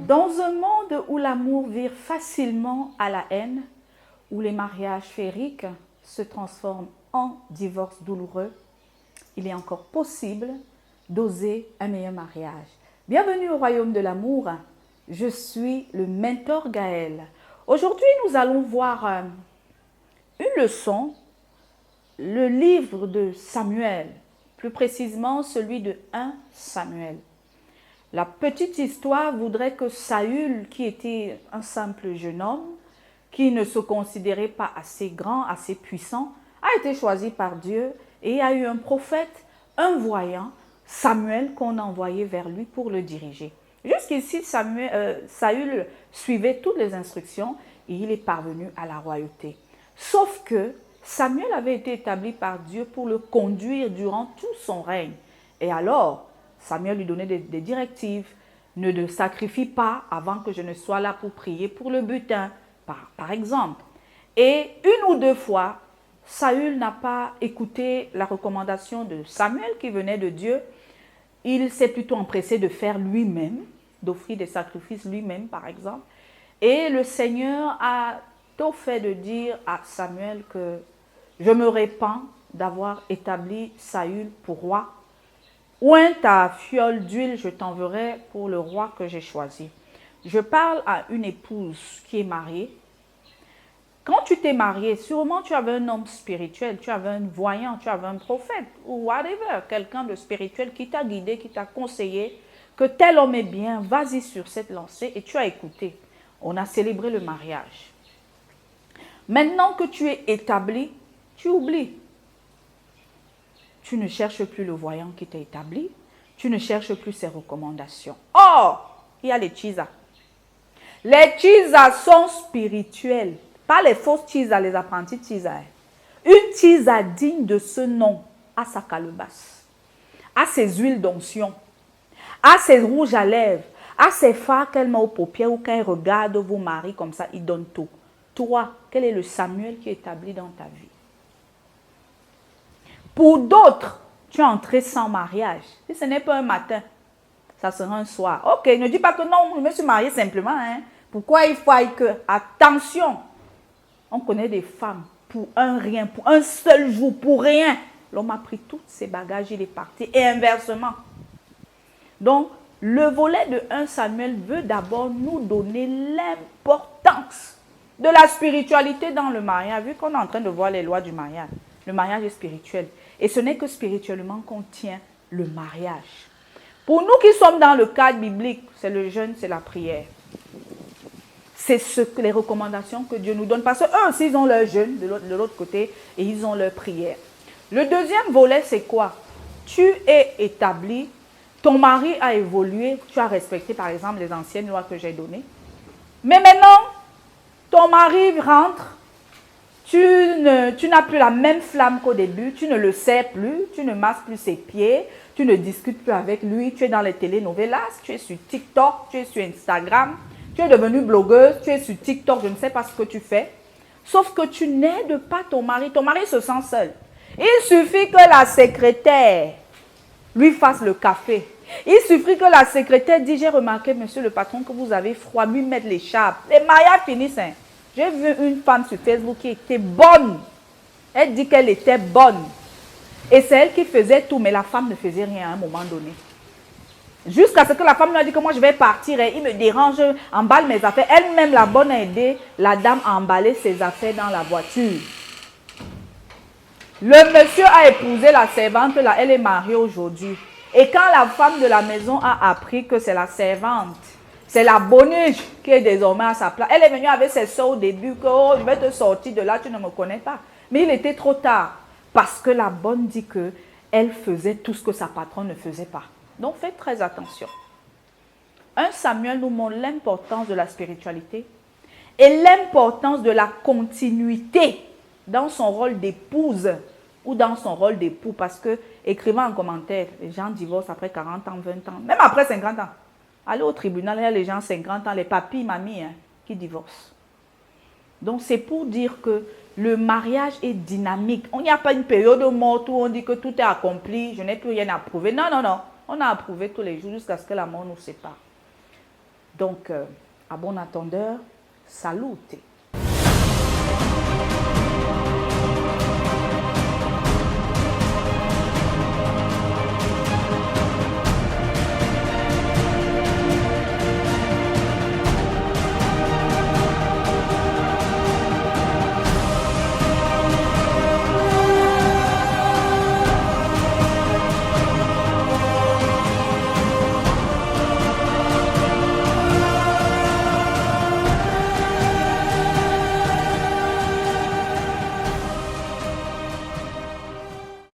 Dans un monde où l'amour vire facilement à la haine, où les mariages féeriques se transforment en divorce douloureux, il est encore possible d'oser un meilleur mariage. Bienvenue au royaume de l'amour, je suis le mentor Gaël. Aujourd'hui, nous allons voir une leçon, le livre de Samuel, plus précisément celui de 1 Samuel. La petite histoire voudrait que Saül, qui était un simple jeune homme, qui ne se considérait pas assez grand, assez puissant, a été choisi par Dieu et a eu un prophète, un voyant, Samuel, qu'on a envoyé vers lui pour le diriger. Jusqu'ici, Saül suivait toutes les instructions et il est parvenu à la royauté. Sauf que Samuel avait été établi par Dieu pour le conduire durant tout son règne. Et alors, Samuel lui donnait des directives. Ne te sacrifie pas avant que je ne sois là pour prier pour le butin, par exemple. Et une ou deux fois, Saül n'a pas écouté la recommandation de Samuel qui venait de Dieu. Il s'est plutôt empressé de faire lui-même, d'offrir des sacrifices lui-même, par exemple. Et le Seigneur a tout fait de dire à Samuel que je me répands d'avoir établi Saül pour roi. Oins ta fiole d'huile, je t'enverrai pour le roi que j'ai choisi. Je parle à une épouse qui est mariée. Quand tu t'es mariée, sûrement tu avais un homme spirituel, tu avais un voyant, tu avais un prophète ou whatever, quelqu'un de spirituel qui t'a guidé, qui t'a conseillé que tel homme est bien, vas-y sur cette lancée et tu as écouté. On a célébré le mariage. Maintenant que tu es établi, tu oublies. Tu ne cherches plus le voyant qui t'a établi. Tu ne cherches plus ses recommandations. Or, il y a les chisas. Les chisas sont spirituels. Pas les fausses chisas, les apprentis chisas. Une chisa digne de ce nom a sa calebasse, a ses huiles d'onction, a ses rouges à lèvres, a ses fards qu'elle met aux paupières ou quand elle regarde vos maris comme ça, il donne tout. Toi, quel est le Samuel qui est établi dans ta vie? Pour d'autres, tu es entré sans mariage. Si ce n'est pas un matin, ça sera un soir. Ok, ne dis pas que non, je me suis mariée simplement. Hein. Pourquoi il faut que... Attention, on connaît des femmes pour un rien, pour un seul jour, pour rien. L'homme a pris tous ses bagages, il est parti. Et inversement. Donc, le volet de 1 Samuel veut d'abord nous donner l'importance de la spiritualité dans le mariage. Vu qu'on est en train de voir les lois du mariage. Le mariage est spirituel. Et ce n'est que spirituellement qu'on tient le mariage. Pour nous qui sommes dans le cadre biblique, c'est le jeûne, c'est la prière. C'est les recommandations que Dieu nous donne. Parce qu'eux aussi, ils ont leur jeûne de l'autre côté et ils ont leur prière. Le deuxième volet, c'est quoi? Tu es établi, ton mari a évolué, tu as respecté par exemple les anciennes lois que j'ai données. Mais maintenant, ton mari rentre, tu n'as plus la même flamme qu'au début, tu ne le sais plus, tu ne masses plus ses pieds, tu ne discutes plus avec lui, tu es dans les telenovelas, tu es sur TikTok, tu es sur Instagram, tu es devenue blogueuse, tu es sur TikTok, je ne sais pas ce que tu fais. Sauf que tu n'aides pas ton mari se sent seul. Il suffit que la secrétaire lui fasse le café. Il suffit que la secrétaire dise, j'ai remarqué, monsieur le patron, que vous avez froid, lui mettre l'écharpe. Les mariages finissent. Hein. J'ai vu une femme sur Facebook qui était bonne. Elle dit qu'elle était bonne. Et c'est elle qui faisait tout, mais la femme ne faisait rien à un moment donné. Jusqu'à ce que la femme lui a dit que moi je vais partir, il me dérange, emballe mes affaires. Elle-même, la bonne, a aidé la dame à emballer ses affaires dans la voiture. Le monsieur a épousé la servante, là, elle est mariée aujourd'hui. Et quand la femme de la maison a appris que c'est la servante, c'est la boniche qui est désormais à sa place. Elle est venue avec ses soeurs au début, que oh, je vais te sortir de là, tu ne me connais pas. Mais il était trop tard, parce que la bonne dit qu'elle faisait tout ce que sa patronne ne faisait pas. Donc faites très attention. 1 Samuel nous montre l'importance de la spiritualité et l'importance de la continuité dans son rôle d'épouse ou dans son rôle d'époux. Parce que, écrivant en commentaire, les gens divorcent après 40 ans, 20 ans, même après 50 ans. Allez au tribunal, il y a les gens 50 ans, les papis, mamies qui divorcent. Donc c'est pour dire que le mariage est dynamique. Il n'y a pas une période morte où on dit que tout est accompli, je n'ai plus rien à prouver. Non, non, non. On a approuvé tous les jours jusqu'à ce que la mort nous sépare. Donc, à bon entendeur, salute.